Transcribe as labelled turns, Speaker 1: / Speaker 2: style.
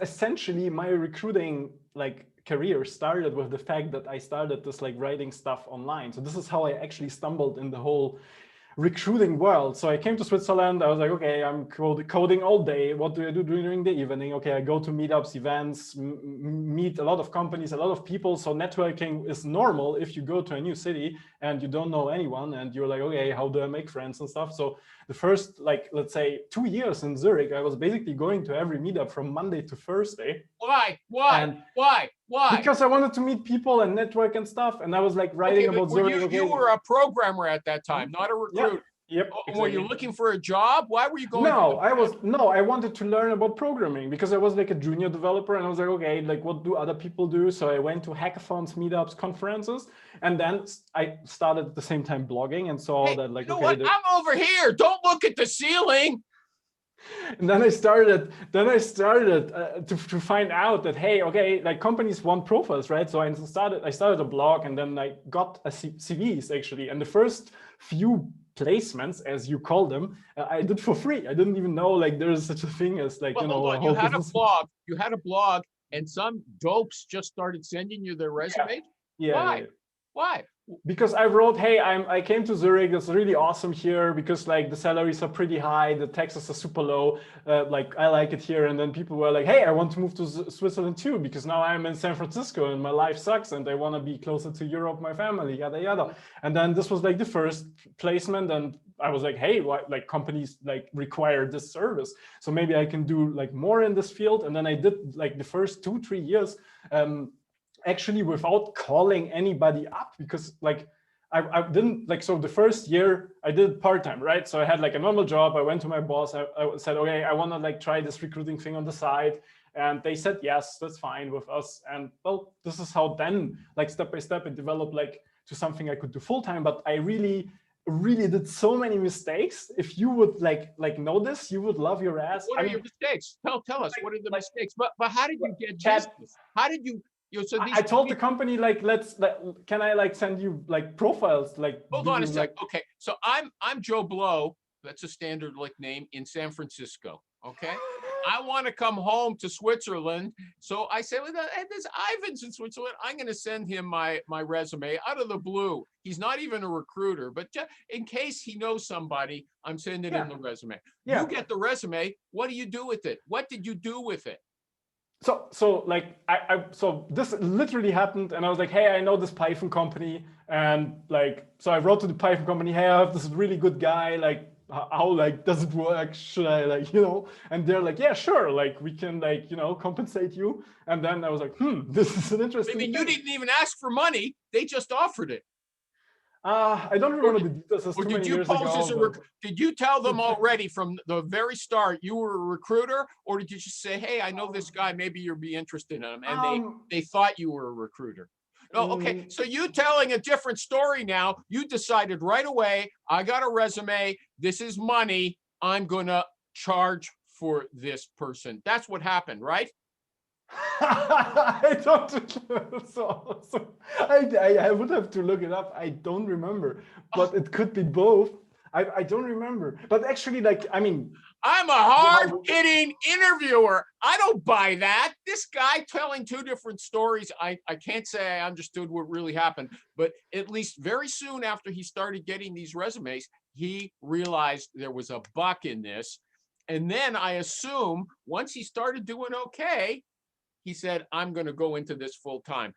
Speaker 1: essentially my recruiting like career started with the fact that I started this like writing stuff online. So this is how I actually stumbled in the whole recruiting world. So I came to Switzerland. I was like, okay, I'm coding all day. What do I do during the evening? Okay, I go to meetups, events, meet a lot of companies, a lot of people. So networking is normal if you go to a new city and you don't know anyone and you're like, okay, how do I make friends and stuff? So the first, like, let's say 2 years in Zurich, I was basically going to every meetup from Monday to Thursday.
Speaker 2: Why?
Speaker 1: And
Speaker 2: Why?
Speaker 1: because I wanted to meet people and network and stuff. And I was like writing
Speaker 2: Okay, but
Speaker 1: about Zurich. Okay,
Speaker 2: you were a programmer at that time, not a
Speaker 1: yeah,
Speaker 2: recruiter.
Speaker 1: yep,
Speaker 2: Were you
Speaker 1: exactly.
Speaker 2: looking for a job? Why were you going to
Speaker 1: No,
Speaker 2: the
Speaker 1: I wanted to learn about programming because I was like a junior developer and I was like, okay, like what do other people do? So I went to hackathons, meetups, conferences, and then I started at the same time blogging and saw
Speaker 2: Hey,
Speaker 1: that
Speaker 2: you
Speaker 1: like,
Speaker 2: know
Speaker 1: okay,
Speaker 2: what? I'm over here. Don't look at the ceiling.
Speaker 1: and then I started to find out that, hey, okay, like companies want profiles, right? So I started a blog and then I got a CVs actually. And the first few placements, as you call them, I did for free. I didn't even know like there is such a thing as like,
Speaker 2: But
Speaker 1: you
Speaker 2: hold
Speaker 1: know,
Speaker 2: on,
Speaker 1: a whole business.
Speaker 2: You had a blog, and some dopes just started sending you their
Speaker 1: Yeah,
Speaker 2: resumes.
Speaker 1: yeah.
Speaker 2: Why? Why?
Speaker 1: Because I wrote, hey, I came to Zurich. It's really awesome here because like the salaries are pretty high, the taxes are super low. Like I like it here. And then people were like, hey, I want to move to Switzerland too because now I'm in San Francisco and my life sucks and I want to be closer to Europe, my family, yada yada. And then this was like the first placement, and I was like, hey, what, like companies like require this service, so maybe I can do like more in this field. And then I did like the first 2-3 years. Actually without calling anybody up because like I didn't like, so the first year I did part-time, right? So I had like a normal job. I went to my boss. I said, okay, I want to like try this recruiting thing on the side. And they said, yes, that's fine with us. And well, this is how then like step by step it developed like to something I could do full-time. But I really did so many mistakes. If you would like know this, you would love your ass.
Speaker 2: What
Speaker 1: I
Speaker 2: are your
Speaker 1: mean,
Speaker 2: mistakes? Tell us, what are the
Speaker 1: like
Speaker 2: mistakes? But how did you get
Speaker 1: chat
Speaker 2: business? How did you? So
Speaker 1: I
Speaker 2: these
Speaker 1: told the
Speaker 2: people.
Speaker 1: company like, can I like send you like profiles? Like,
Speaker 2: Hold
Speaker 1: do
Speaker 2: on a
Speaker 1: you
Speaker 2: sec.
Speaker 1: like?
Speaker 2: Okay, so I'm Joe Blow. That's a standard nickname in San Francisco. Okay, I want to come home to Switzerland, so I say, well, hey, there's Ivan's in Switzerland. I'm going to send him my resume out of the blue. He's not even a recruiter, but just in case he knows somebody, I'm sending him
Speaker 1: Yeah,
Speaker 2: the resume. You
Speaker 1: yeah.
Speaker 2: get the resume. What do you do with it? What did you do with it?
Speaker 1: So like so this literally happened, and I was like, hey, I know this Python company, and like so I wrote to the Python company, hey, I have this really good guy, like how like does it work? Should I like, you know? And they're like, yeah, sure, like we can like, you know, compensate you. And then I was like, this is an
Speaker 2: I
Speaker 1: interesting
Speaker 2: mean, you
Speaker 1: thing.
Speaker 2: didn't even ask for money. They just offered it.
Speaker 1: I don't
Speaker 2: Or
Speaker 1: remember the details. It's
Speaker 2: or
Speaker 1: too
Speaker 2: did
Speaker 1: many
Speaker 2: you
Speaker 1: years
Speaker 2: pose as
Speaker 1: ago,
Speaker 2: did you tell them
Speaker 1: but
Speaker 2: already from the very start you were a recruiter, or did you just say, hey, I know this guy, maybe you'll be interested in him, and
Speaker 1: um,
Speaker 2: they thought you were a recruiter? No, okay,
Speaker 1: mm,
Speaker 2: so you telling a different story now. You decided right away, I got a resume, this is money, I'm gonna charge for this person. That's what happened, right?
Speaker 1: I don't. I would have to look it up. I don't remember,
Speaker 2: Oh,
Speaker 1: but it could be both. I don't remember. But actually, like, I mean,
Speaker 2: I'm a
Speaker 1: how?
Speaker 2: hard-hitting interviewer. I don't buy that. This guy telling two different stories. I can't say I understood what really happened, but at least very soon after he started getting these resumes, he realized there was a buck in this. And then I assume once he started doing okay, he said, I'm going to go into this full time.